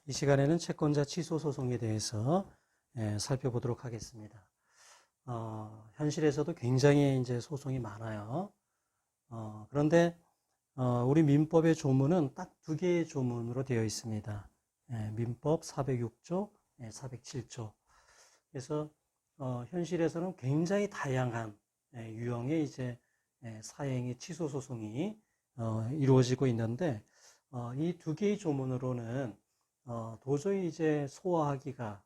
이 시간에는 채권자 취소 소송에 대해서 살펴보도록 하겠습니다. 현실에서도 굉장히 이제 소송이 많아요. 그런데 우리 민법의 조문은 딱 두 개의 조문으로 되어 있습니다. 민법 406조, 407조. 그래서 현실에서는 굉장히 다양한 유형의 이제 사행의 취소 소송이 이루어지고 있는데 이 두 개의 조문으로는 도저히 이제 소화하기가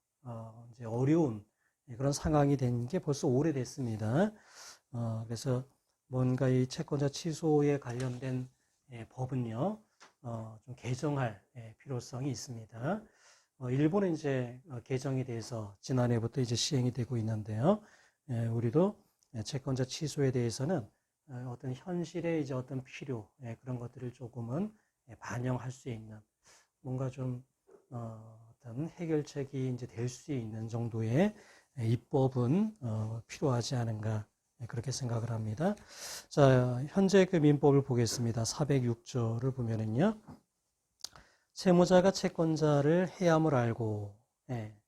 이제 어려운 그런 상황이 된 게 벌써 오래됐습니다. 그래서 뭔가 이 채권자 취소에 관련된 법은요, 좀 개정할 필요성이 있습니다. 일본은 이제 개정이 돼서 지난해부터 이제 시행이 되고 있는데요. 우리도 채권자 취소에 대해서는 어떤 현실의 이제 어떤 필요 그런 것들을 조금은 반영할 수 있는 뭔가 좀 어떤 해결책이 이제 될 수 있는 정도의 입법은 필요하지 않은가 그렇게 생각을 합니다. 자, 현재 그 민법을 보겠습니다. 406조를 보면은요, 채무자가 채권자를 해함을 알고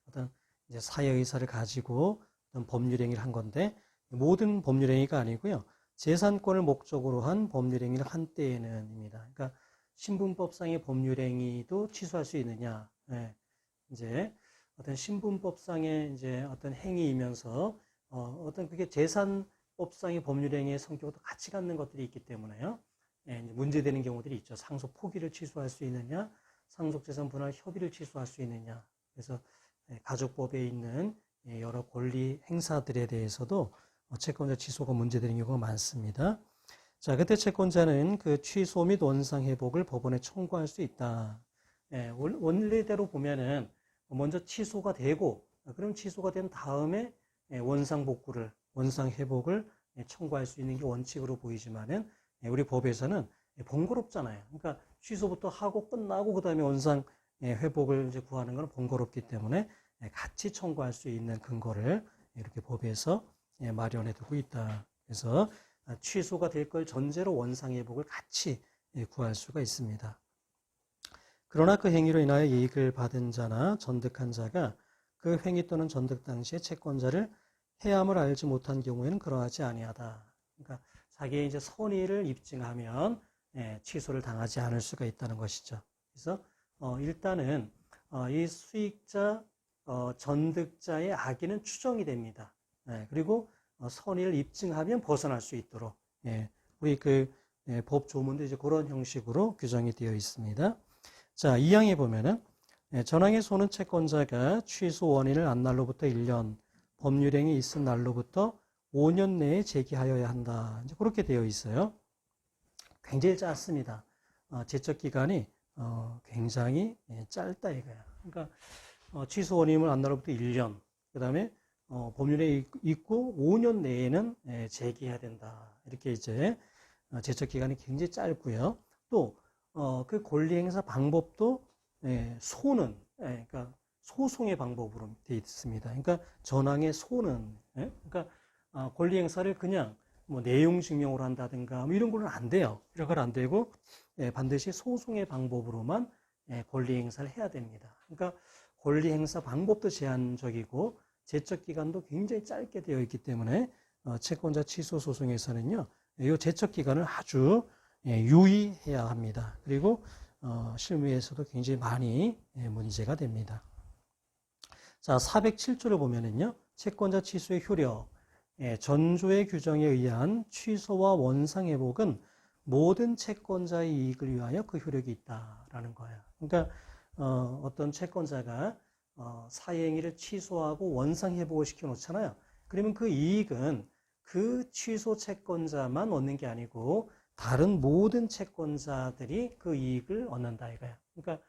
어떤 이제 사회 의사를 가지고 어떤 법률행위를 한 건데 모든 법률행위가 아니고요, 재산권을 목적으로 한 법률행위를 한 때에는입니다. 그러니까 신분법상의 법률행위도 취소할 수 있느냐? 이제 어떤 신분법상의 이제 어떤 행위이면서 어떤 그게 재산법상의 법률행위의 성격도 같이 갖는 것들이 있기 때문에요. 이제 문제되는 경우들이 있죠. 상속 포기를 취소할 수 있느냐, 상속재산 분할 협의를 취소할 수 있느냐. 그래서 가족법에 있는 여러 권리 행사들에 대해서도 채권자 취소가 문제되는 경우가 많습니다. 자, 그때 채권자는 그 취소 및 원상 회복을 법원에 청구할 수 있다. 원래대로 보면은 먼저 취소가 되고, 그럼 취소가 된 다음에 원상 복구를, 원상 회복을 청구할 수 있는 게 원칙으로 보이지만은 우리 법에서는 번거롭잖아요. 그러니까 취소부터 하고 끝나고 그 다음에 원상 회복을 이제 구하는 건 번거롭기 때문에 같이 청구할 수 있는 근거를 이렇게 법에서 마련해 두고 있다. 그래서 취소가 될 걸 전제로 원상회복을 같이 구할 수가 있습니다. 그러나 그 행위로 인하여 이익을 받은 자나 전득한 자가 그 행위 또는 전득 당시에 채권자를 해함을 알지 못한 경우에는 그러하지 아니하다. 그러니까 자기의 이제 선의를 입증하면 취소를 당하지 않을 수가 있다는 것이죠. 그래서 일단은 이 수익자, 전득자의 악의는 추정이 됩니다. 그리고 선의를 입증하면 벗어날 수 있도록 우리 그 법 조문도 이제 그런 형식으로 규정이 되어 있습니다. 자, 2항에 보면은 전항의 소는 채권자가 취소 원인을 안 날로부터 1년, 법률행위 있은 날로부터 5년 내에 제기하여야 한다. 이제 그렇게 되어 있어요. 굉장히 짧습니다. 제적 기간이 굉장히 짧다 이거야. 그러니까 취소 원인을 안 날로부터 1년, 그 다음에 법률에 있고 5년 내에는 제기해야 된다. 이렇게 이제 제적 기간이 굉장히 짧고요. 또 그 권리 행사 방법도 소는 그러니까 소송의 방법으로 되어 있습니다. 그러니까 전항의 소는 그러니까 권리 행사를 그냥 뭐 내용 증명으로 한다든가 뭐 이런 거는 안 돼요. 이런 건 안 되고 반드시 소송의 방법으로만 권리 행사를 해야 됩니다. 그러니까 권리 행사 방법도 제한적이고 제적 기간도 굉장히 짧게 되어 있기 때문에 채권자 취소 소송에서는요, 이 제적 기간을 아주 유의해야 합니다. 그리고 실무에서도 굉장히 많이 문제가 됩니다. 자, 407조를 보면은요, 채권자 취소의 효력, 전조의 규정에 의한 취소와 원상 회복은 모든 채권자의 이익을 위하여 그 효력이 있다라는 거예요. 그러니까 어떤 채권자가 사행위를 취소하고 원상 회복을 시켜 놓잖아요. 그러면 그 이익은 그 취소 채권자만 얻는 게 아니고 다른 모든 채권자들이 그 이익을 얻는다 이거야. 그러니까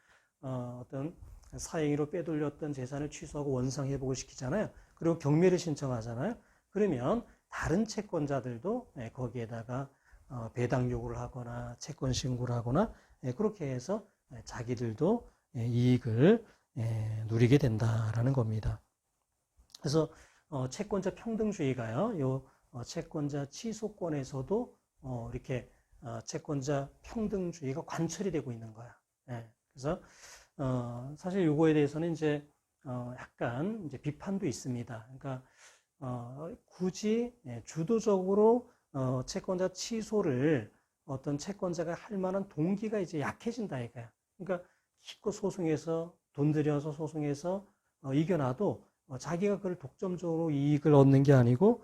어떤 사행위로 빼돌렸던 재산을 취소하고 원상 회복을 시키잖아요. 그리고 경매를 신청하잖아요. 그러면 다른 채권자들도 거기에다가 배당 요구를 하거나 채권 신고를 하거나 그렇게 해서 자기들도 이익을 누리게 된다라는 겁니다. 그래서 채권자 평등주의가요, 요 채권자 취소권에서도 이렇게 채권자 평등주의가 관철이 되고 있는 거야. 그래서 사실 요거에 대해서는 이제 약간 이제 비판도 있습니다. 그러니까 굳이 주도적으로 채권자 취소를 어떤 채권자가 할 만한 동기가 이제 약해진다 이거야. 그러니까 기껏 소송해서 돈 들여서 소송해서 이겨놔도 자기가 그걸 독점적으로 이익을 얻는 게 아니고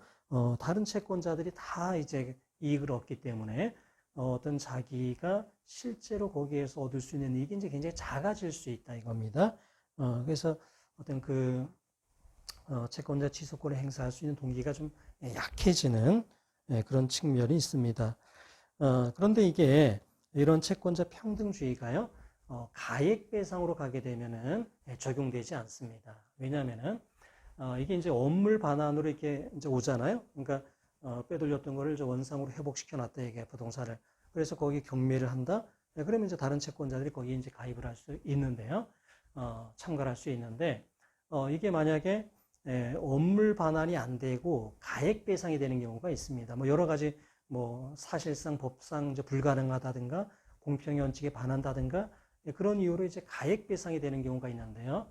다른 채권자들이 다 이제 이익을 얻기 때문에 어떤 자기가 실제로 거기에서 얻을 수 있는 이익이 이제 굉장히 작아질 수 있다 이겁니다. 그래서 어떤 그 채권자 취소권을 행사할 수 있는 동기가 좀 약해지는 그런 측면이 있습니다. 그런데 이게 이런 채권자 평등주의가요, 가액배상으로 가게 되면은 적용되지 않습니다. 왜냐하면은 이게 이제 원물 반환으로 이렇게 이제 오잖아요. 그러니까 빼돌렸던 거를 이제 원상으로 회복시켜 놨다 이게 부동산을. 그래서 거기 경매를 한다. 그러면 이제 다른 채권자들이 거기에 이제 가입을 할 수 있는데요. 참가를 할 수 있는데 이게 만약에 원물 반환이 안 되고 가액 배상이 되는 경우가 있습니다. 뭐 여러 가지 뭐 사실상 법상 이제 불가능하다든가 공평의 원칙에 반한다든가 그런 이유로 이제 가액 배상이 되는 경우가 있는데요.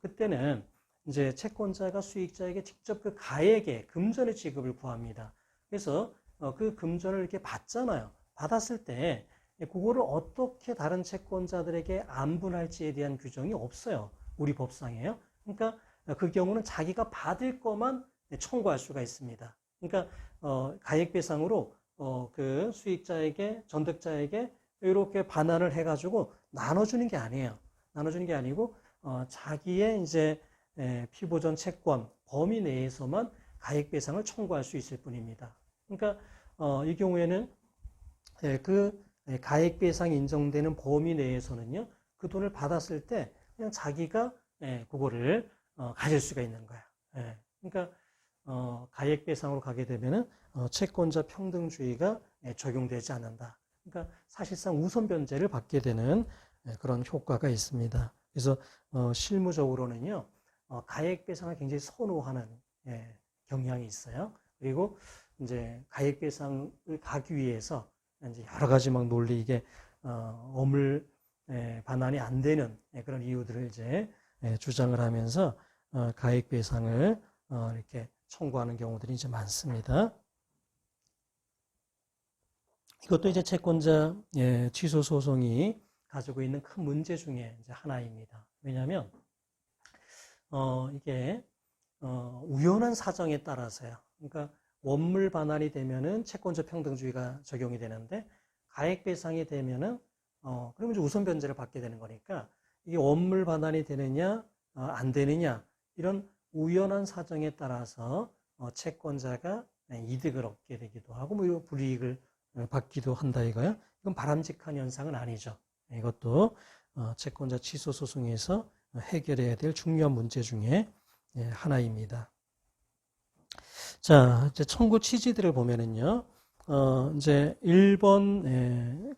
그때는 이제 채권자가 수익자에게 직접 그 가액의 금전의 지급을 구합니다. 그래서 그 금전을 이렇게 받잖아요. 받았을 때 그거를 어떻게 다른 채권자들에게 안분할지에 대한 규정이 없어요. 우리 법상에요. 그러니까 그 경우는 자기가 받을 것만 청구할 수가 있습니다. 그러니까 가액배상으로 그 수익자에게 전득자에게 이렇게 반환을 해가지고 나눠주는 게 아니에요. 나눠주는 게 아니고 자기의 이제 피보전 채권 범위 내에서만 가액배상을 청구할 수 있을 뿐입니다. 그러니까 이 경우에는 그 가액배상이 인정되는 범위 내에서는요, 그 돈을 받았을 때 그냥 자기가 그거를 가질 수가 있는 거야. 그러니까 가액배상으로 가게 되면은 채권자 평등주의가 적용되지 않는다. 그러니까 사실상 우선 변제를 받게 되는 그런 효과가 있습니다. 그래서 실무적으로는요, 가액배상을 굉장히 선호하는 경향이 있어요. 그리고 이제 가액배상을 가기 위해서 이제 여러 가지 막 논리 이게 어물 반환이 안 되는 그런 이유들을 이제 주장을 하면서 가액배상을 이렇게 청구하는 경우들이 이제 많습니다. 이것도 이제 채권자 취소 소송이 가지고 있는 큰 문제 중에 이제 하나입니다. 왜냐하면 이게 우연한 사정에 따라서요. 그러니까 원물 반환이 되면은 채권자 평등주의가 적용이 되는데 가액배상이 되면은 그러면 이제 우선 변제를 받게 되는 거니까 이게 원물 반환이 되느냐 안 되느냐 이런 우연한 사정에 따라서 채권자가 이득을 얻게 되기도 하고 뭐 불이익을 받기도 한다 이거요. 이건 바람직한 현상은 아니죠. 이것도 채권자 취소 소송에서 해결해야 될 중요한 문제 중에 하나입니다. 자, 이제 청구 취지들을 보면은요, 이제 1번,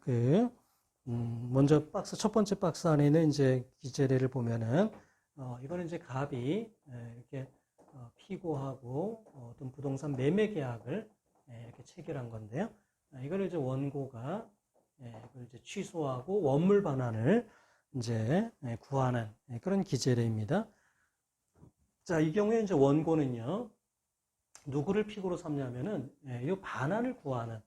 먼저 첫 번째 박스 안에는 이제 기재례를 보면은, 이거는 이제 갑이 이렇게 피고하고 어떤 부동산 매매 계약을 이렇게 체결한 건데요. 이거를 이제 원고가 이걸 이제 취소하고 원물 반환을 이제 구하는 그런 기재례입니다. 자, 이 경우에 이제 원고는요, 누구를 피고로 삼냐면은 이 반환을 구하는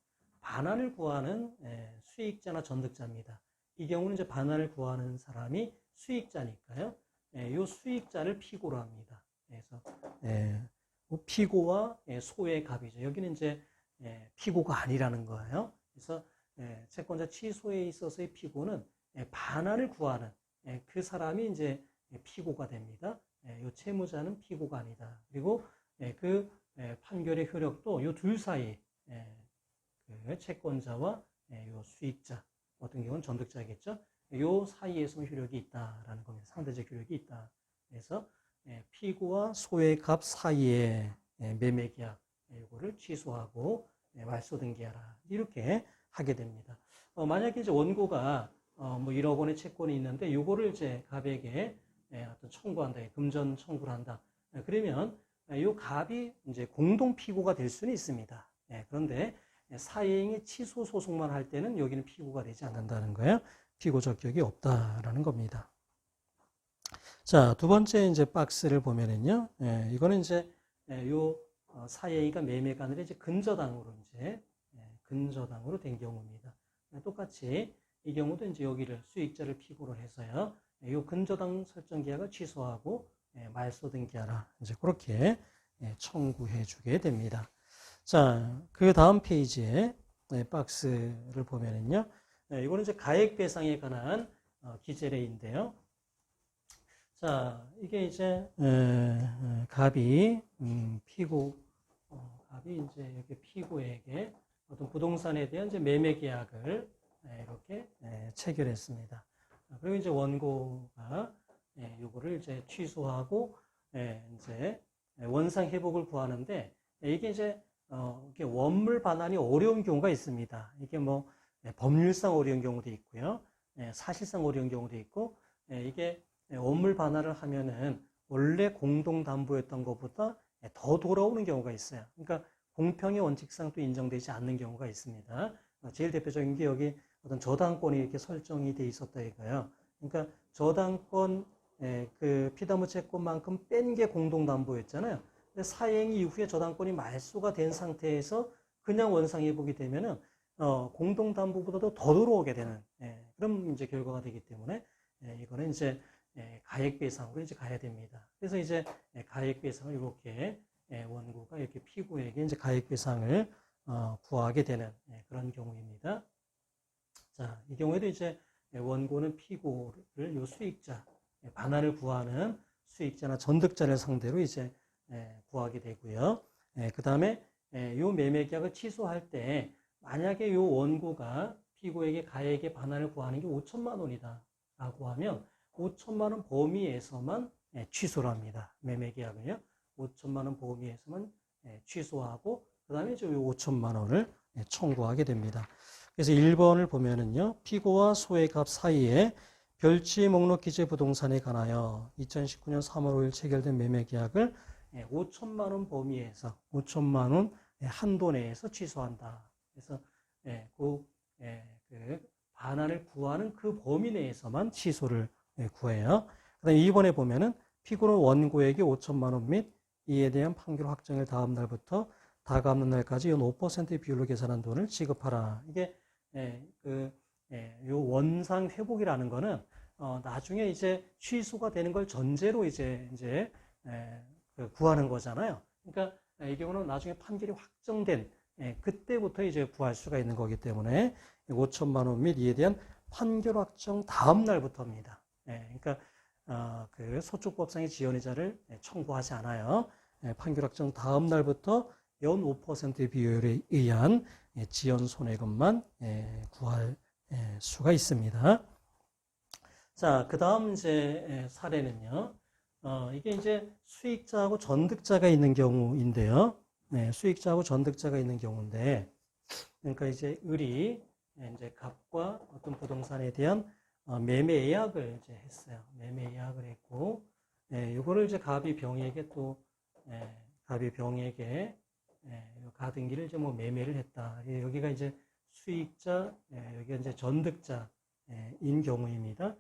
수익자나 전득자입니다. 이 경우는 이제 반환을 구하는 사람이 수익자니까요. 이 수익자를 피고로 합니다. 그래서 피고와 소의 갑이죠. 여기는 이제 피고가 아니라는 거예요. 그래서 채권자 취소에 있어서의 피고는 반환을 구하는 그 사람이 이제 피고가 됩니다. 이 채무자는 피고가 아니다. 그리고 그 판결의 효력도 이 둘 사이 그 채권자와 이 수익자 어떤 경우는 전득자겠죠. 이 사이에서만 효력이 있다라는 겁니다. 상대적 효력이 있다. 그래서 피고와 소의 값 사이에 매매 계약 이거를 취소하고 말소 등기하라 이렇게 하게 됩니다. 만약에 이제 원고가 뭐 1억 원의 채권이 있는데 이거를 이제 갑에게 어떤 청구한다, 금전 청구를 한다. 그러면 이 갑이 이제 공동 피고가 될 수는 있습니다. 그런데 사행의 취소 소송만 할 때는 여기는 피고가 되지 않는다는 거예요. 피고 적격이 없다라는 겁니다. 자, 두 번째 이제 박스를 보면은요, 이거는 이제 요 사예의가 매매가 아니라 이제 근저당으로 이제 근저당으로 된 경우입니다. 똑같이 이 경우도 이제 여기를 수익자를 피고로 해서요, 요 근저당 설정 계약을 취소하고 말소 등기하라 이제 그렇게 청구해 주게 됩니다. 자, 그 다음 페이지에 박스를 보면은요, 이거는 이제 가액 배상에 관한 기재례인데요. 자, 이게 이제 갑이 피고 갑이 이제 이렇게 피고에게 어떤 부동산에 대한 이제 매매 계약을 이렇게 체결했습니다. 그리고 이제 원고가 요거를 이제 취소하고 이제 원상 회복을 구하는데 이게 이제 이게 원물 반환이 어려운 경우가 있습니다. 이게 뭐 법률상 어려운 경우도 있고요, 사실상 어려운 경우도 있고, 이게 원물 반환을 하면은 원래 공동담보였던 것보다 더 돌아오는 경우가 있어요. 그러니까 공평의 원칙상 또 인정되지 않는 경우가 있습니다. 제일 대표적인 게 여기 어떤 저당권이 이렇게 설정이 돼 있었다 이거예요. 그러니까 저당권 그 피담보 채권만큼 뺀 게 공동담보였잖아요. 근데 사행 이후에 저당권이 말소가 된 상태에서 그냥 원상회복이 되면은 공동담보보다도 더 들어오게 되는 그런 이제 결과가 되기 때문에 이거는 이제 가액배상으로 이제 가야 됩니다. 그래서 이제 가액배상을 이렇게 원고가 이렇게 피고에게 이제 가액배상을 구하게 되는 그런 경우입니다. 자, 이 경우에도 이제 원고는 피고를 요 수익자 반환을 구하는 수익자나 전득자를 상대로 이제 구하게 되고요. 그 다음에 요 매매계약을 취소할 때 만약에 요 원고가 피고에게 가액의 반환을 구하는 게 5천만 원이다 라고 하면 5천만 원 범위에서만 취소를 합니다. 매매계약을요. 5천만 원 범위에서만 취소하고 그 다음에 이제 5천만 원을 청구하게 됩니다. 그래서 1번을 보면은요, 피고와 소의 값 사이에 별지 목록 기재 부동산에 관하여 2019년 3월 5일 체결된 매매계약을 5천만 원 범위에서 5천만 원 한도 내에서 취소한다. 그래서 그 반환을 구하는 그 범위 내에서만 취소를 구해요. 그 다음에 2번에 보면은 피고는 원고에게 5천만 원 및 이에 대한 판결 확정일 다음 날부터 다가오는 날까지 연 5% 비율로 계산한 돈을 지급하라. 이게 요 원상 회복이라는 거는 나중에 이제 취소가 되는 걸 전제로 이제 구하는 거잖아요. 그러니까 이 경우는 나중에 판결이 확정된 그때부터 이제 구할 수가 있는 거기 때문에 5천만 원 및 이에 대한 판결 확정 다음 날부터입니다. 그러니까 그 소축법상의 지연이자를 청구하지 않아요. 판결 확정 다음 날부터 연 5% 비율에 의한 지연 손해금만 구할 수가 있습니다. 자, 그 다음 이제 사례는요. 이게 이제 수익자하고 전득자가 있는 경우인데요. 수익자하고 전득자가 있는 경우인데, 그러니까 이제 을이 이제 갑과 어떤 부동산에 대한 매매 예약을 이제 했어요. 매매 예약을 했고, 이거를 이제 갑이 병에게 가등기를 이제 뭐 매매를 했다. 여기가 이제 수익자, 여기가 이제 전득자인 경우입니다.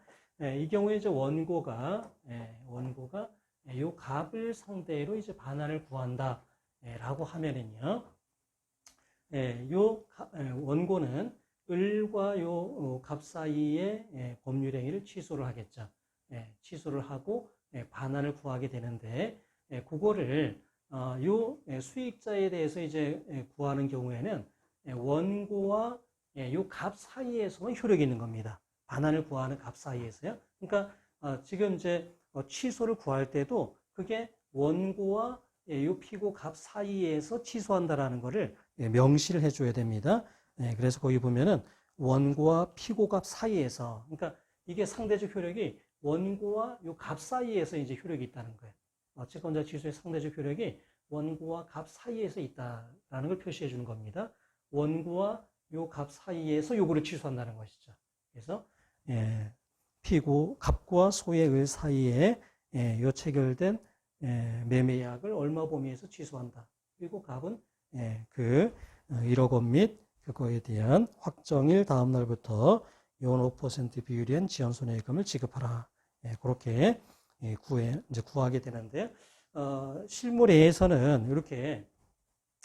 이 경우에 이제 원고가 요 갑을 상대로 이제 반환을 구한다. 라고 하면은요, 원고는 을과 요 갑 사이의 법률행위를 취소를 하겠죠. 취소를 하고 반환을 구하게 되는데, 그거를 요 수익자에 대해서 이제 구하는 경우에는 원고와 요 갑 사이에서만 효력이 있는 겁니다. 반환을 구하는 갑 사이에서요. 그러니까 지금 이제 취소를 구할 때도 그게 원고와 요 피고 갑 사이에서 취소한다라는 거를 명시를 해줘야 됩니다. 그래서 거기 보면은 원고와 피고 갑 사이에서, 그러니까 이게 상대적 효력이 원고와 요 갑 사이에서 이제 효력이 있다는 거예요. 채권자 취소의 상대적 효력이 원고와 갑 사이에서 있다라는 걸 표시해 주는 겁니다. 원고와 요 갑 사이에서 요거를 취소한다는 것이죠. 그래서 피고 갑과 소의 을 사이에 요 체결된 매매약을 얼마 범위에서 취소한다. 그리고 갑은 그 1억 원 및 그거에 대한 확정일 다음 날부터 연 5% 비율인 지연손해금을 지급하라. 그렇게 이제 구하게 되는데요. 실물에서는 이렇게,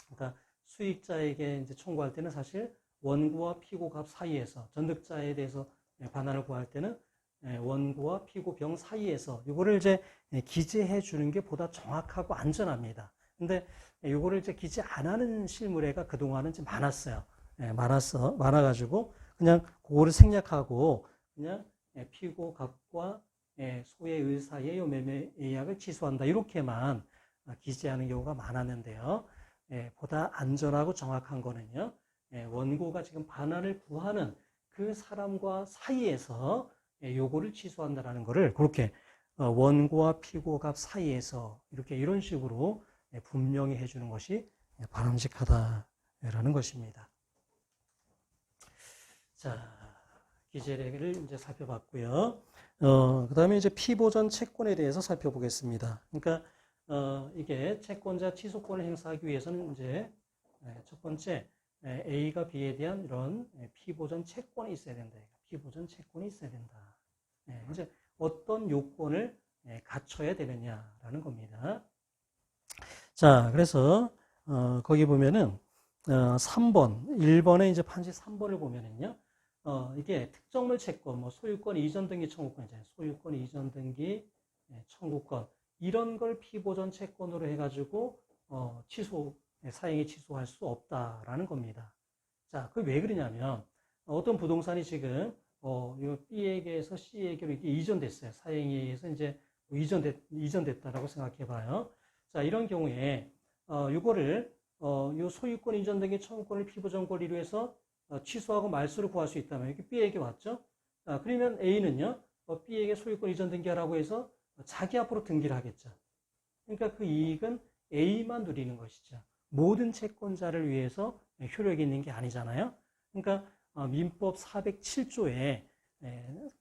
그러니까 수익자에게 이제 청구할 때는 사실 원고와 피고 값 사이에서, 전득자에 대해서 반환을 구할 때는 원고와 피고 병 사이에서 이거를 이제 기재해 주는 게 보다 정확하고 안전합니다. 근데 이거를 이제 기재 안 하는 실물회가 그동안은 좀 많았어요. 많아가지고 그냥 그거를 생략하고 그냥 피고 값과 소의 의사의 매매 예약을 취소한다. 이렇게만 기재하는 경우가 많았는데요. 보다 안전하고 정확한 거는요. 원고가 지금 반환을 구하는 그 사람과 사이에서 요거를 취소한다라는 거를 그렇게 원고와 피고 값 사이에서 이렇게 이런 식으로 분명히 해주는 것이 바람직하다라는 것입니다. 자, 기재례를 이제 살펴봤고요. 그 다음에 이제 피보전 채권에 대해서 살펴보겠습니다. 그러니까 이게 채권자 취소권을 행사하기 위해서는 이제 첫 번째 A가 B에 대한 이런 피보전 채권이 있어야 된다. 피보전 채권이 있어야 된다. 이제 어떤 요건을 갖춰야 되느냐라는 겁니다. 자, 그래서 거기 보면은 3번, 1번에 이제 판시 3번을 보면은요. 이게 특정물 채권, 뭐 소유권 이전 등기 청구권이잖아요. 소유권 이전 등기 청구권 이런 걸 피보전 채권으로 해가지고 사행이 취소할 수 없다라는 겁니다. 자, 그 왜 그러냐면 어떤 부동산이 지금 이 B에게서 C에게로 이게 이전됐어요. 사행에 의해서 이제 이전됐다라고 생각해봐요. 자, 이런 경우에 이거를 요 소유권 이전 등기 청구권을 피보전 권리로 해서 취소하고 말소를 구할 수 있다면 이렇게 B에게 왔죠. 그러면 A는요, B에게 소유권 이전 등기하라고 해서 자기 앞으로 등기를 하겠죠. 그러니까 그 이익은 A만 누리는 것이죠. 모든 채권자를 위해서 효력이 있는 게 아니잖아요. 그러니까 민법 407조에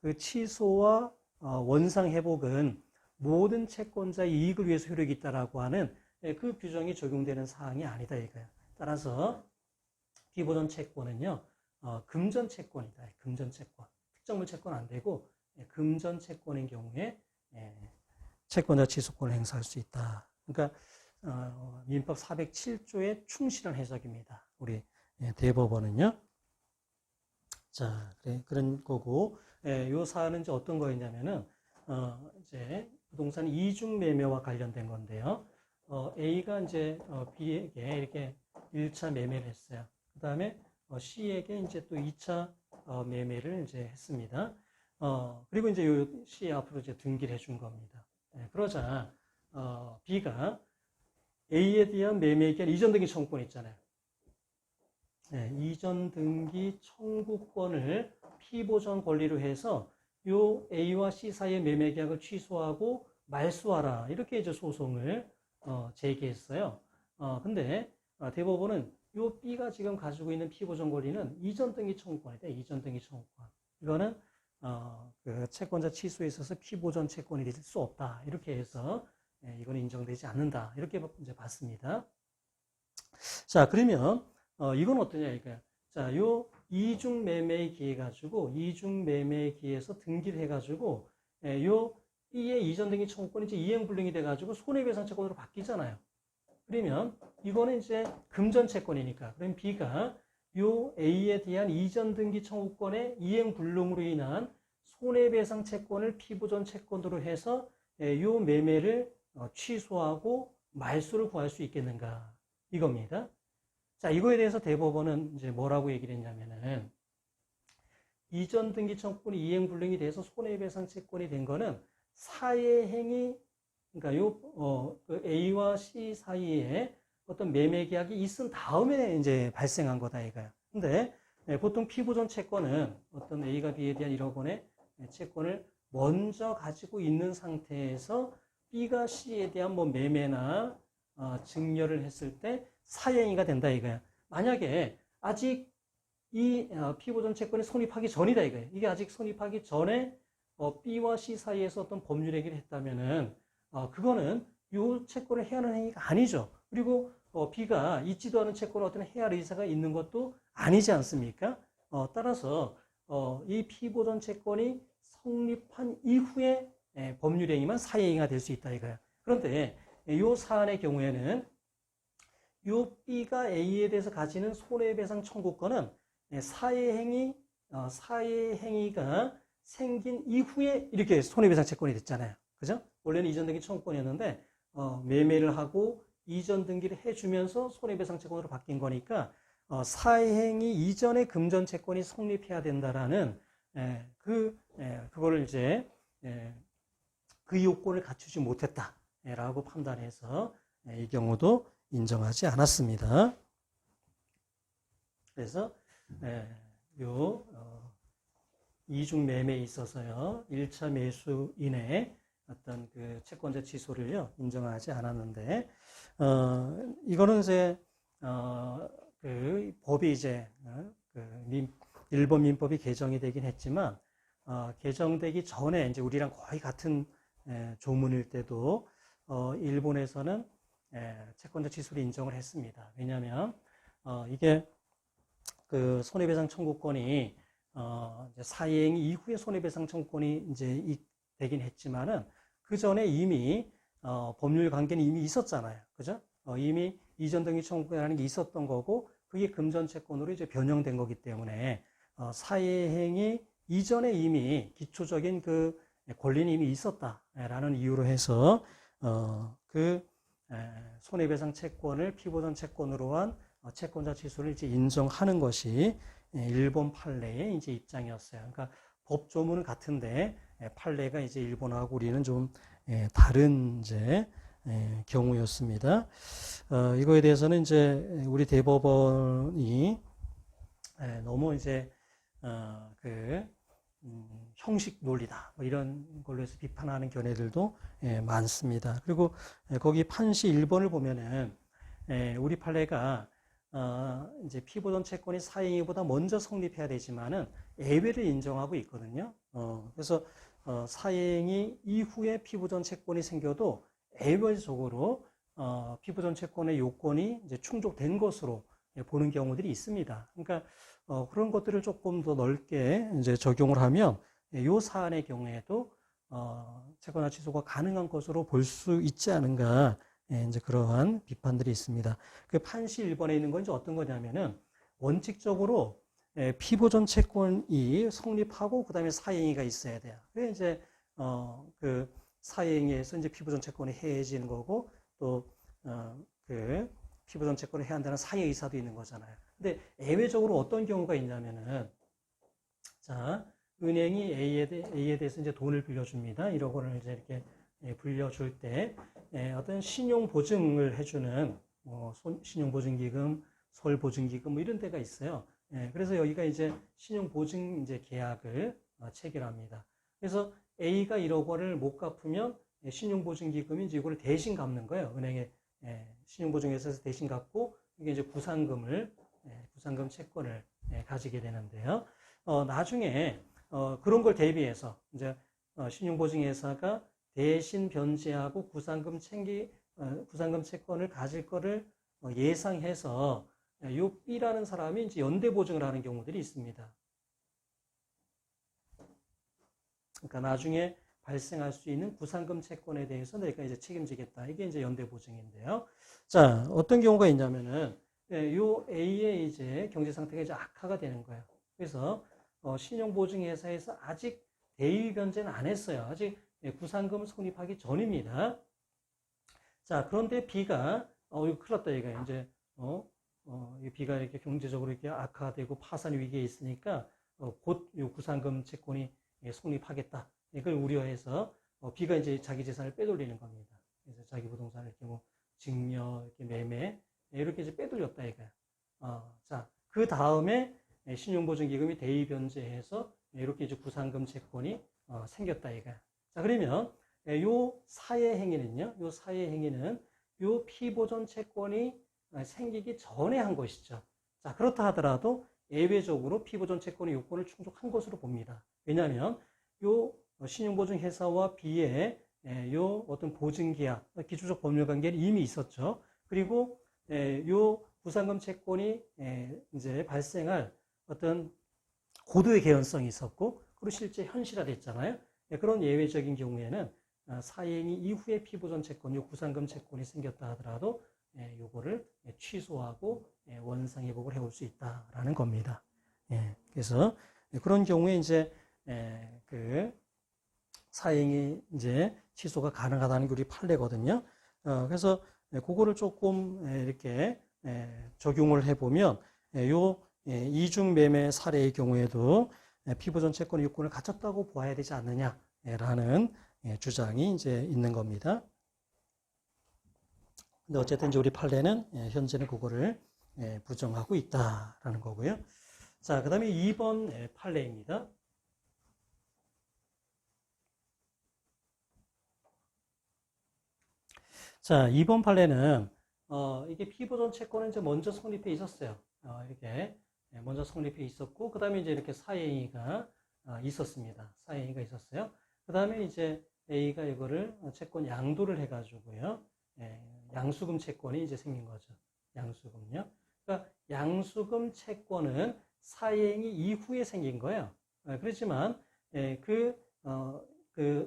그 취소와 원상 회복은 모든 채권자의 이익을 위해서 효력이 있다라고 하는 그 규정이 적용되는 사항이 아니다 이거예요. 따라서 피보전 채권은요, 금전 채권이다. 금전 채권. 특정물 채권 안 되고 금전 채권인 경우에 채권자 취소권을 행사할 수 있다. 그러니까 민법 407조에 충실한 해석입니다. 우리 대법원은요. 자, 그런 거고, 요 사안은 이제 어떤 거였냐면은 이제 부동산 이중 매매와 관련된 건데요. A가 이제 B에게 이렇게 1차 매매를 했어요. 그 다음에 C에게 이제 또 2차 매매를 이제 했습니다. 그리고 이제 요 C 앞으로 이제 등기를 해준 겁니다. 그러자 B가 A에 대한 매매에 대한 이전 등기 청구권 있잖아요. 이전 등기 청구권을 피보전 권리로 해서 요 A와 C 사이의 매매 계약을 취소하고 말소하라. 이렇게 이제 소송을 제기했어요. 근데 대법원은 요 B가 지금 가지고 있는 피보전 권리는 이전 등기 청구권이다. 이전 등기 청구권. 이거는 그 채권자 취소에 있어서 피보전 채권이 될 수 없다. 이렇게 해서 이건 인정되지 않는다. 이렇게 이제 봤습니다. 자, 그러면 이건 어떠냐 이거야. 자, 요 이중 매매에 기해 가지고 이중 매매에 기해서 등기를 해 가지고 요 B의 이전 등기 청구권이 이제 이행불능이 돼 가지고 손해배상 채권으로 바뀌잖아요. 그러면 이거는 이제 금전 채권이니까. 그럼 B가 요 A에 대한 이전 등기 청구권의 이행불능으로 인한 손해배상 채권을 피보전 채권으로 해서 요 매매를 취소하고 말소를 구할 수 있겠는가 이겁니다. 자, 이거에 대해서 대법원은 이제 뭐라고 얘기를 했냐면은 이전 등기 청구권이 이행불능이 돼서 손해배상 채권이 된 거는 사회행위, 그러니까 그 A와 C 사이에 어떤 매매 계약이 있은 다음에 이제 발생한 거다 이거야. 근데 보통 피보전 채권은 어떤 A가 B에 대한 1억 원의 채권을 먼저 가지고 있는 상태에서 B가 C에 대한 뭐 매매나 증여를 했을 때 사행위가 된다 이거야. 만약에 아직 이 피보전 채권이 성립하기 전이다 이거야. 이게 아직 성립하기 전에 B와 C 사이에서 어떤 법률 행위를 했다면은 그거는 이 채권을 해야 하는 행위가 아니죠. 그리고 B가 있지도 않은 채권을 어떤 해야 할 의사가 있는 것도 아니지 않습니까? 따라서 이 피보전 채권이 성립한 이후에 법률행위만 사회행위가 될 수 있다 이거야. 그런데 이 사안의 경우에는 이 B가 A에 대해서 가지는 손해배상 청구권은 사회행위가 생긴 이후에 이렇게 손해배상 채권이 됐잖아요. 그죠? 원래는 이전 등기 청구권이었는데 매매를 하고 이전 등기를 해주면서 손해배상 채권으로 바뀐 거니까 사회행위 이전에 금전 채권이 성립해야 된다라는 그거를 이제 그 요건을 갖추지 못했다라고 판단해서 이 경우도 인정하지 않았습니다. 그래서 이중 매매에 있어서요 1차 매수인의 어떤 그 채권자 취소를요 인정하지 않았는데 이거는 이제 그 법이 이제 일본 민법이 개정이 되긴 했지만 개정되기 전에 이제 우리랑 거의 같은 조문일 때도 일본에서는 채권자 취소를 인정을 했습니다. 왜냐하면 이게 그 손해배상 청구권이 사회행위 이후에 손해배상 청구권이 이제 되긴 했지만은 그 전에 이미 법률 관계는 이미 있었잖아요. 그죠? 이미 이전 등기 청구권이라는 게 있었던 거고 그게 금전 채권으로 이제 변형된 거기 때문에 사회행위 이전에 이미 기초적인 그 권리는 이미 있었다라는 이유로 해서 그 손해배상 채권을 피보전 채권으로 한 채권자 취소를 이제 인정하는 것이 일본 판례의 이제 입장이었어요. 그러니까 법 조문은 같은데 판례가 이제 일본하고 우리는 좀 다른 이제 경우였습니다. 이거에 대해서는 이제 우리 대법원이 너무 이제 형식 논리다 뭐 이런 걸로 해서 비판하는 견해들도 많습니다. 그리고 거기 판시 1번을 보면은 우리 판례가 이제 피보전 채권이 사행위보다 먼저 성립해야 되지만은 예외를 인정하고 있거든요. 그래서 사행위 이후에 피보전 채권이 생겨도 예외적으로 피보전 채권의 요건이 이제 충족된 것으로 보는 경우들이 있습니다. 그러니까 그런 것들을 조금 더 넓게 이제 적용을 하면 이 사안의 경우에도 채권자 취소가 가능한 것으로 볼 수 있지 않은가 이제 그러한 비판들이 있습니다. 그 판시 1번에 있는 건 이제 어떤 거냐면은 원칙적으로 피보전 채권이 성립하고 그다음에 사행위가 있어야 돼요. 그게 이제 그 사행위에서 이제 피보전 채권이 해지는 거고 또 그 피보전 채권을 해야 한다는 사회 의사도 있는 거잖아요. 근데 예외적으로 어떤 경우가 있냐면은 자 은행이 A에 대해서 이제 돈을 빌려줍니다. 1억 원을 이제 이렇게 빌려줄 때 어떤 신용 보증을 해주는 신용 보증기금, 서울 보증기금 뭐 이런 데가 있어요. 그래서 여기가 이제 신용 보증 이제 계약을 체결합니다. 그래서 A가 1억 원을 못 갚으면 신용 보증기금이 이제 이거를 대신 갚는 거예요. 은행에 신용 보증회사에서 대신 갚고 이게 이제 구상금 채권을 가지게 되는데요. 나중에 그런 걸 대비해서 이제 신용보증회사가 대신 변제하고 구상금 채권을 가질 거를 예상해서 요 B라는 사람이 이제 연대 보증을 하는 경우들이 있습니다. 그러니까 나중에 발생할 수 있는 구상금 채권에 대해서 내가 이제 책임지겠다. 이게 이제 연대 보증인데요. 자, 어떤 경우가 있냐면은 요 A의 이제 경제 상태가 이제 악화가 되는 거예요. 그래서 신용보증회사에서 아직 대위 변제는 안 했어요. 아직 구상금 성립하기 전입니다. 자, 그런데 B가 이거 큰일 났다 이거 이제 B가 이렇게 경제적으로 이렇게 악화되고 파산 위기에 있으니까 곧 요 구상금 채권이 성립하겠다. 이걸 우려해서 B가 이제 자기 재산을 빼돌리는 겁니다. 그래서 자기 부동산을 이렇게 뭐 증여, 이렇게 매매 이렇게 이제 빼돌렸다 이거야. 자, 그 다음에 신용보증기금이 대위 변제해서 이렇게 이제 구상금 채권이 생겼다 이거야. 자, 그러면 요 사회행위는요, 요 사회행위는 요 피보전 채권이 생기기 전에 한 것이죠. 자, 그렇다 하더라도 예외적으로 피보전 채권의 요건을 충족한 것으로 봅니다. 왜냐하면 요 신용보증회사와 B의 요 어떤 보증계약, 기초적 법률관계는 이미 있었죠. 그리고 요 구상금 채권이 이제 발생할 어떤 고도의 개연성이 있었고, 그리고 실제 현실화됐잖아요. 그런 예외적인 경우에는 사행위 이후에 피보전 채권, 요 구상금 채권이 생겼다 하더라도 요거를 취소하고 원상회복을 해올 수 있다라는 겁니다. 그래서 그런 경우에 이제 그 사행이 이제 취소가 가능하다는 게 우리 판례거든요. 그래서 그거를 조금 이렇게 적용을 해보면 요 이중 매매 사례의 경우에도 피보전 채권 요건을 갖췄다고 보아야 되지 않느냐라는 주장이 이제 있는 겁니다. 근데 어쨌든 이제 우리 판례는 현재는 그거를 부정하고 있다라는 거고요. 자, 그 다음에 2번 판례입니다. 자, 2번 판례는 이게 피보전 채권은 이제 먼저 성립해 있었어요. 이렇게 먼저 성립해 있었고, 그 다음에 이제 이렇게 사행위가 있었습니다. 사행위가 있었어요. 그 다음에 이제 A가 이거를 채권 양도를 해가지고요. 양수금 채권이 이제 생긴 거죠. 양수금요. 그러니까 양수금 채권은 사행위 이후에 생긴 거예요. 그렇지만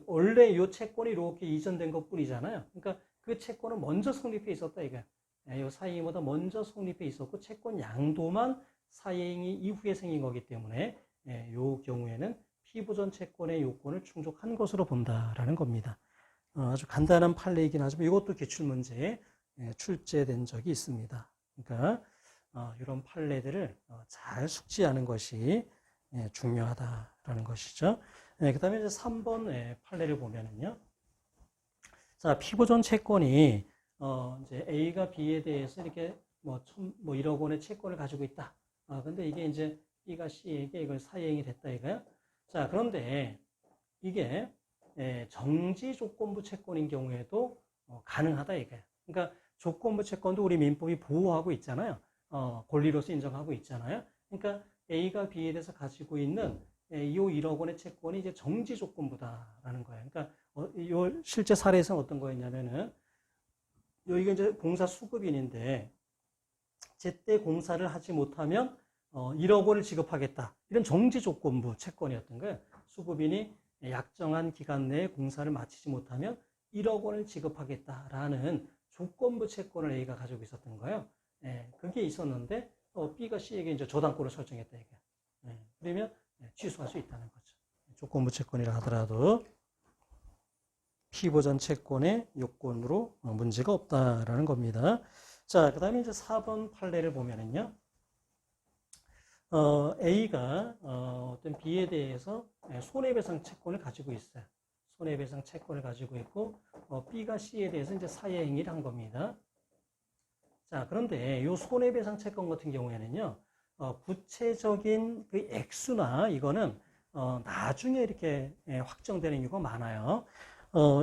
원래 이 채권이 이렇게 이전된 것 뿐이잖아요. 그러니까 그 채권은 먼저 성립해 있었다 이거야. 이 사행위보다 먼저 성립해 있었고 채권 양도만 사행위 이후에 생긴 거기 때문에 이 경우에는 피보전 채권의 요건을 충족한 것으로 본다라는 겁니다. 아주 간단한 판례이긴 하지만 이것도 기출문제에 출제된 적이 있습니다. 그러니까 이런 판례들을 잘 숙지하는 것이 중요하다라는 것이죠. 그 다음에 이제 3번 판례를 보면은요. 자, 피보전 채권이 이제 A가 B에 대해서 이렇게 뭐 1억 원의 채권을 가지고 있다. 근데 이게 이제 B가 C에게 이걸 사행이 됐다 이거야. 자, 그런데 이게 정지 조건부 채권인 경우에도 가능하다 이거야. 그러니까 조건부 채권도 우리 민법이 보호하고 있잖아요. 권리로서 인정하고 있잖아요. 그러니까 A가 B에 대해서 가지고 있는 이 1억 원의 채권이 이제 정지 조건부다라는 거예요. 그러니까 이 실제 사례에서는 어떤 거였냐면은 여기가 이제 공사 수급인인데 제때 공사를 하지 못하면 1억 원을 지급하겠다. 이런 정지 조건부 채권이었던 거예요. 수급인이 약정한 기간 내에 공사를 마치지 못하면 1억 원을 지급하겠다라는 조건부 채권을 A가 가지고 있었던 거예요. 그게 있었는데 B가 C에게 이제 저당권을 설정했다 이게. 그러면 취소할 수 있다는 거죠. 조건부 채권이라 하더라도 피보전 채권의 요건으로 문제가 없다라는 겁니다. 자, 그 다음에 이제 4번 판례를 보면은요. A가 어떤 B에 대해서 손해배상 채권을 가지고 있어요. 손해배상 채권을 가지고 있고 B가 C에 대해서 이제 사회 행위를 한 겁니다. 자, 그런데 이 손해배상 채권 같은 경우에는요. 구체적인 그 액수나 이거는 나중에 이렇게 확정되는 경우가 많아요.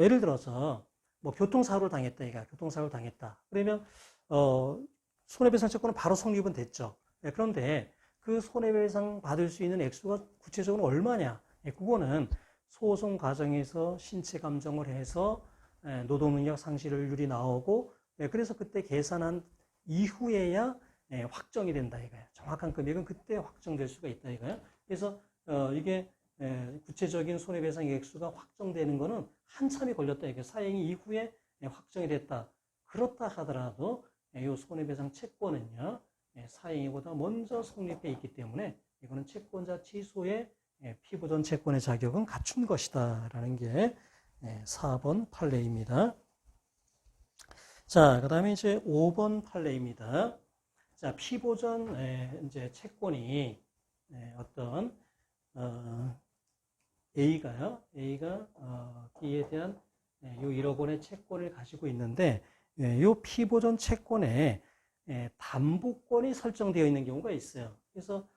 예를 들어서 뭐 교통사고를 당했다 이거 교통사고를 당했다. 그러면 손해배상 채권은 바로 성립은 됐죠. 그런데 그 손해배상 받을 수 있는 액수가 구체적으로 얼마냐? 그거는 소송 과정에서 신체 감정을 해서 노동능력 상실률이 나오고 그래서 그때 계산한 이후에야 확정이 된다 이거예요. 정확한 금액은 그때 확정될 수가 있다 이거예요. 그래서 이게 구체적인 손해배상 액수가 확정되는 거는 한참이 걸렸다 이게 사행위 이후에 확정이 됐다. 그렇다 하더라도 이 손해배상 채권은요 사행위보다 먼저 성립해 있기 때문에 이거는 채권자 취소의 피보전 채권의 자격은 갖춘 것이다라는 게 4번 판례입니다. 자, 그 다음에 이제 5번 판례입니다. 자, 피보전 이제 채권이 어떤 A가 B에 대한 요 1억 원의 채권을 가지고 있는데 요 피보전 채권에 담보권이 설정되어 있는 경우가 있어요. 그래서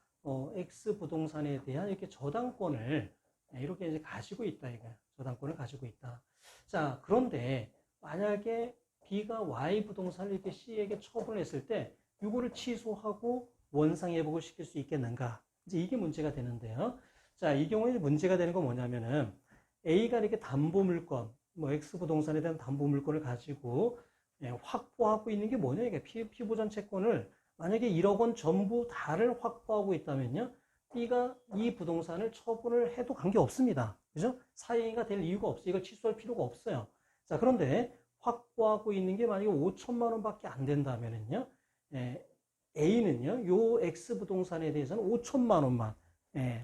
X 부동산에 대한 이렇게 저당권을 이렇게 이제 가지고 있다 이거야. 저당권을 가지고 있다. 자, 그런데 만약에 B가 Y 부동산을 이렇게 C에게 처분을 했을 때 이거를 취소하고 원상회복을 시킬 수 있겠는가? 이제 이게 문제가 되는데요. 자, 이 경우에 문제가 되는 건 뭐냐면은 A가 이렇게 담보물권, 뭐 X 부동산에 대한 담보물권을 가지고 확보하고 있는 게 뭐냐? 이게 피보전 채권을 만약에 1억 원 전부 다를 확보하고 있다면요. B가 이 부동산을 처분을 해도 관계없습니다. 그죠? 사행위가 될 이유가 없어요. 이걸 취소할 필요가 없어요. 자, 그런데 확보하고 있는 게 만약에 5천만 원밖에 안 된다면은요, A는요, 요 X 부동산에 대해서는 5천만 원만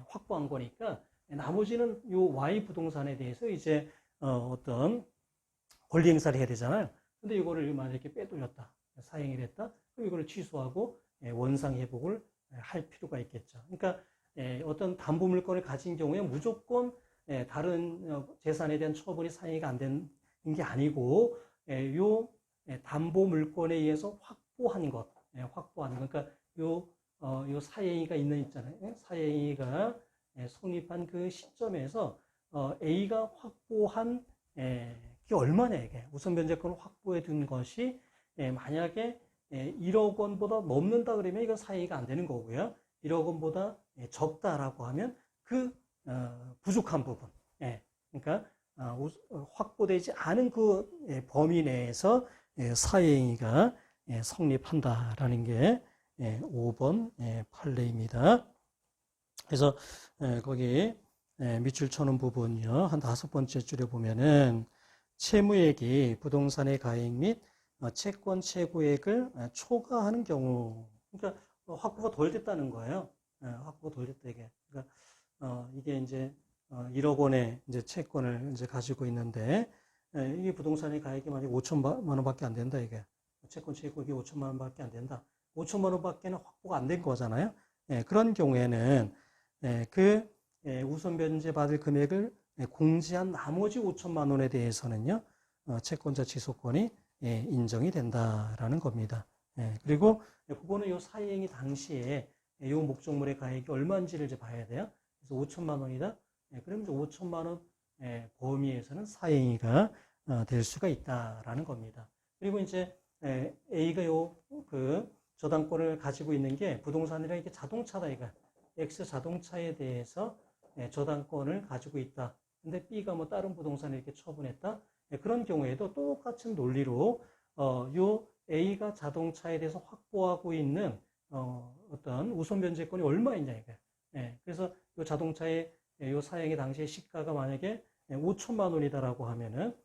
확보한 거니까 나머지는 요 Y 부동산에 대해서 이제 어떤 권리 행사를 해야 되잖아요. 근데 이거를 만약에 빼돌렸다, 사행이 됐다, 그럼 이거를 취소하고 원상 회복을 할 필요가 있겠죠. 그러니까 어떤 담보 물건을 가진 경우에 무조건 다른 재산에 대한 처분이 사행위가 안 되는 게 아니고 요 담보 물건에 의해서 확보한 것, 확보하는 것. 그러니까 요 사행위가 있잖아요. 사행위가 성립한 그 시점에서 A가 확보한 그게 얼마냐 이게 우선 변제권을 확보해 둔 것이 만약에 1억 원보다 넘는다 그러면 이건 사행위가 안 되는 거고요. 1억 원보다 적다라고 하면 그 부족한 부분, 그러니까 확보되지 않은 그 범위 내에서 사행위가 성립한다라는 게 5번 판례입니다. 그래서 거기 밑줄 쳐놓은 부분이요. 한 5번째 줄에 보면은 채무액이 부동산의 가액 및 채권 채무액을 초과하는 경우, 그러니까 확보가 덜 됐다는 거예요. 확보가 덜 됐다 이게. 그러니까 이게 이제 1억 원의 이제 채권을 이제 가지고 있는데 이게 부동산의 가액이 만약 5천만 원밖에 안 된다 이게. 채권 채무액이 5천만 원밖에 안 된다. 5천만 원밖에는 확보가 안 된 거잖아요. 그런 경우에는 그 우선 변제 받을 금액을 공제한 나머지 5천만 원에 대해서는요, 채권자 취소권이 인정이 된다라는 겁니다. 그리고 그거는 요 사행위 당시에 요 목적물의 가액이 얼마인지를 이제 봐야 돼요. 그래서 5천만 원이다. 그러면 이제 5천만 원 범위에서는 사행위가 될 수가 있다라는 겁니다. 그리고 이제 A가 요 그 저당권을 가지고 있는 게 부동산이랑 이게 자동차다 이거. X 자동차에 대해서 저당권을 가지고 있다. 근데 B가 뭐 다른 부동산을 이렇게 처분했다. 그런 경우에도 똑같은 논리로 요 A가 자동차에 대해서 확보하고 있는 어떤 우선 변제권이 얼마이냐 이거. 그래서 요 자동차의 요 사행위 당시의 시가가 만약에 5천만 원이다라고 하면은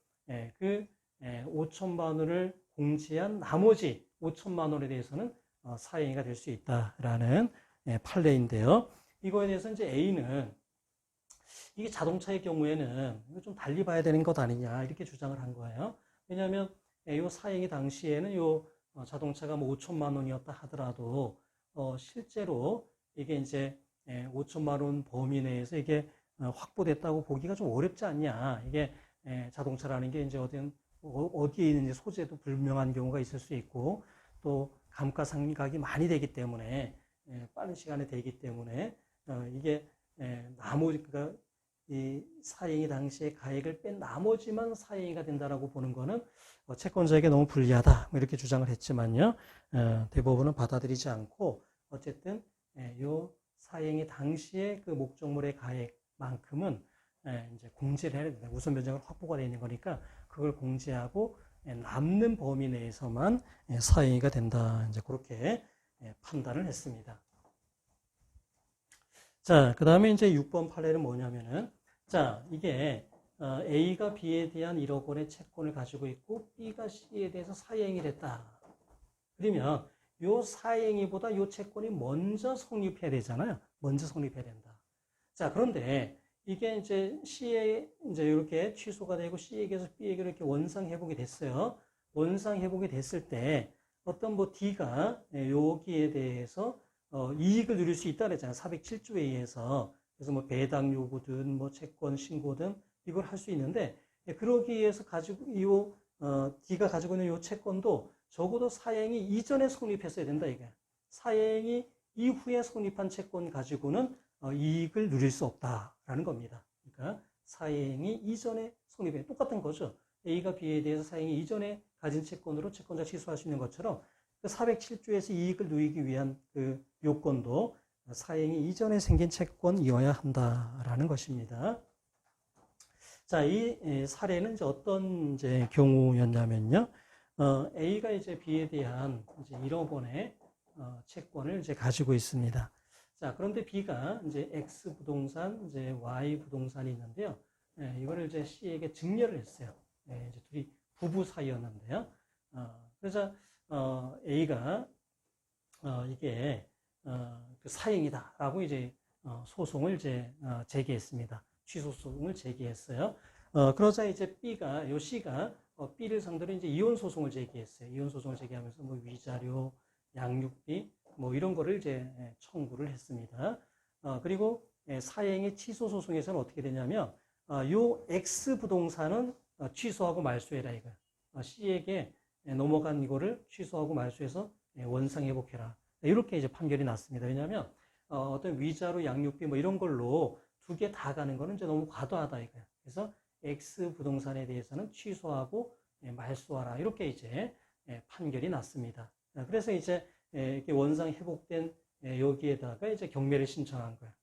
그 5천만 원을 공제한 나머지 5천만 원에 대해서는 사행위가 될 수 있다라는 판례인데요. 이거에 대해서 이제 A는 이게 자동차의 경우에는 이거 좀 달리 봐야 되는 것 아니냐 이렇게 주장을 한 거예요. 왜냐하면 이 사행위 당시에는 요 자동차가 뭐 5천만 원이었다 하더라도 실제로 이게 이제 5천만 원 범위 내에서 이게 확보됐다고 보기가 좀 어렵지 않냐. 이게 자동차라는 게 이제 어디에 있는지 소재도 불명한 경우가 있을 수 있고 또 감가상각이 많이 되기 때문에 빠른 시간에 되기 때문에 이게 나머지 그러니까 이 사행위 당시에 가액을 뺀 나머지만 사행위가 된다라고 보는 거는 채권자에게 너무 불리하다 이렇게 주장을 했지만요. 대법원은 받아들이지 않고 어쨌든 요 사행위 당시에 그 목적물의 가액만큼은 이제 공제를 해야 된다. 우선 변제가 확보가 되어 있는 거니까 그걸 공제하고 남는 범위 내에서만 사행위가 된다. 이제 그렇게 판단을 했습니다. 자, 그 다음에 이제 6번 판례는 뭐냐면은, 자, 이게 A가 B에 대한 1억 원의 채권을 가지고 있고 B가 C에 대해서 사행위를 했다. 그러면 요 사행위보다 요 채권이 먼저 성립해야 되잖아요. 먼저 성립해야 된다. 자, 그런데 이게 이제 C에 이제 이렇게 취소가 되고 C에게서 B에게 이렇게 원상 회복이 됐어요. 원상 회복이 됐을 때 어떤 뭐 D가 여기에 대해서 이익을 누릴 수 있다 그랬잖아요. 407조에 의해서. 그래서 뭐 배당 요구든 뭐 채권 신고든 이걸 할 수 있는데 그러기 위해서 가지고 D가 가지고 있는 이 채권도 적어도 사행위 이전에 성립했어야 된다 이게. 사행위 이후에 성립한 채권 가지고는 이익을 누릴 수 없다라는 겁니다. 그러니까 사행위 이전에 성립해 똑같은 거죠. A가 B에 대해서 사행위 이전에 가진 채권으로 채권자 취소할 수 있는 것처럼 407조에서 이익을 누리기 위한 그 요건도 사행위 이전에 생긴 채권이어야 한다라는 것입니다. 자, 이 사례는 이제 어떤 이제 경우였냐면요. A가 이제 B에 대한 이제 1억 원의 채권을 이제 가지고 있습니다. 자, 그런데 B가 이제 X 부동산, 이제 Y 부동산이 있는데요. 이거를 이제 C에게 증여를 했어요. 이제 둘이 부부 사이였는데요. 그래서 A가 이게 그 사행이다라고 이제 소송을 이제 제기했습니다. 취소 소송을 제기했어요. 그러자 이제 요 C가 B를 상대로 이제 이혼 소송을 제기했어요. 이혼 소송을 제기하면서 뭐 위자료, 양육비 뭐 이런 거를 이제 청구를 했습니다. 그리고 사행의 취소 소송에서는 어떻게 되냐면 요 X 부동산은 취소하고 말소해라 이거야. C에게 넘어간 이거를 취소하고 말소해서 원상 회복해라. 이렇게 이제 판결이 났습니다. 왜냐하면 어떤 위자료, 양육비 뭐 이런 걸로 두 개 다 가는 거는 이제 너무 과도하다 이거야. 그래서 X 부동산에 대해서는 취소하고 말소하라. 이렇게 이제 판결이 났습니다. 그래서 이제 이렇게 원상 회복된 여기에다가 이제 경매를 신청한 거야.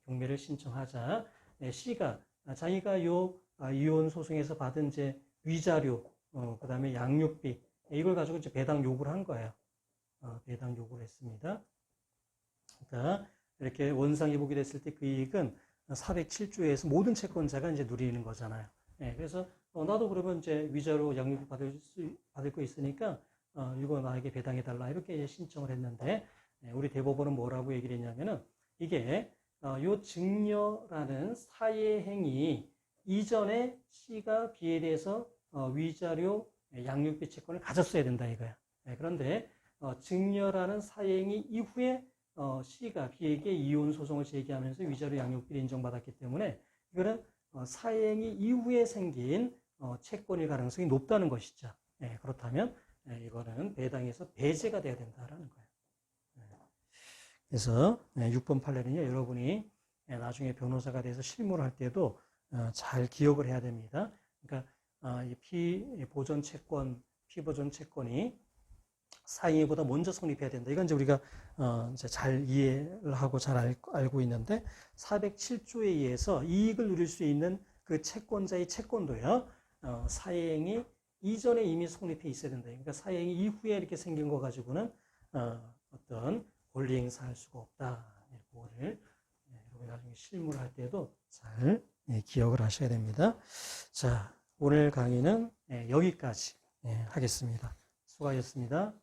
경매를 신청하자 C가 자기가 요 이혼 소송에서 받은 이제 위자료, 그다음에 양육비 이걸 가지고 이제 배당 요구를 한 거예요. 배당 요구를 했습니다. 그러니까 이렇게 원상 회복이 됐을 때 그 이익은 407조에서 모든 채권자가 이제 누리는 거잖아요. 그래서 나도 그러면 이제 위자료 양육비 받을 거 있으니까 이거 나에게 배당해 달라 이렇게 이제 신청을 했는데 우리 대법원은 뭐라고 얘기를 했냐면은 이게 요 증여라는 사회 행위 이전에 C가 B에 대해서 위자료 양육비 채권을 가졌어야 된다 이거야. 그런데 증여라는 사회 행위 이후에 C가 B에게 이혼 소송을 제기하면서 위자료 양육비를 인정받았기 때문에 이거는 사행위 이후에 생긴 채권일 가능성이 높다는 것이죠. 그렇다면 이거는 배당에서 배제가 돼야 된다라는 거예요. 그래서 6번 판례는요, 여러분이 나중에 변호사가 돼서 실무를 할 때도 잘 기억을 해야 됩니다. 그러니까 이 피보전 채권이 사행위보다 먼저 성립해야 된다. 이건 이제 우리가 이제 잘 이해를 하고 잘 알고 있는데 407조에 의해서 이익을 누릴 수 있는 그 채권자의 채권도요. 사행위 이전에 이미 성립해 있어야 된다. 그러니까 사행위 이후에 이렇게 생긴 거 가지고는 어떤 권리 행사할 수가 없다. 그거를 여러분 나중에 실무를 할 때도 잘 기억을 하셔야 됩니다. 자, 오늘 강의는 여기까지 하겠습니다. 수고하셨습니다.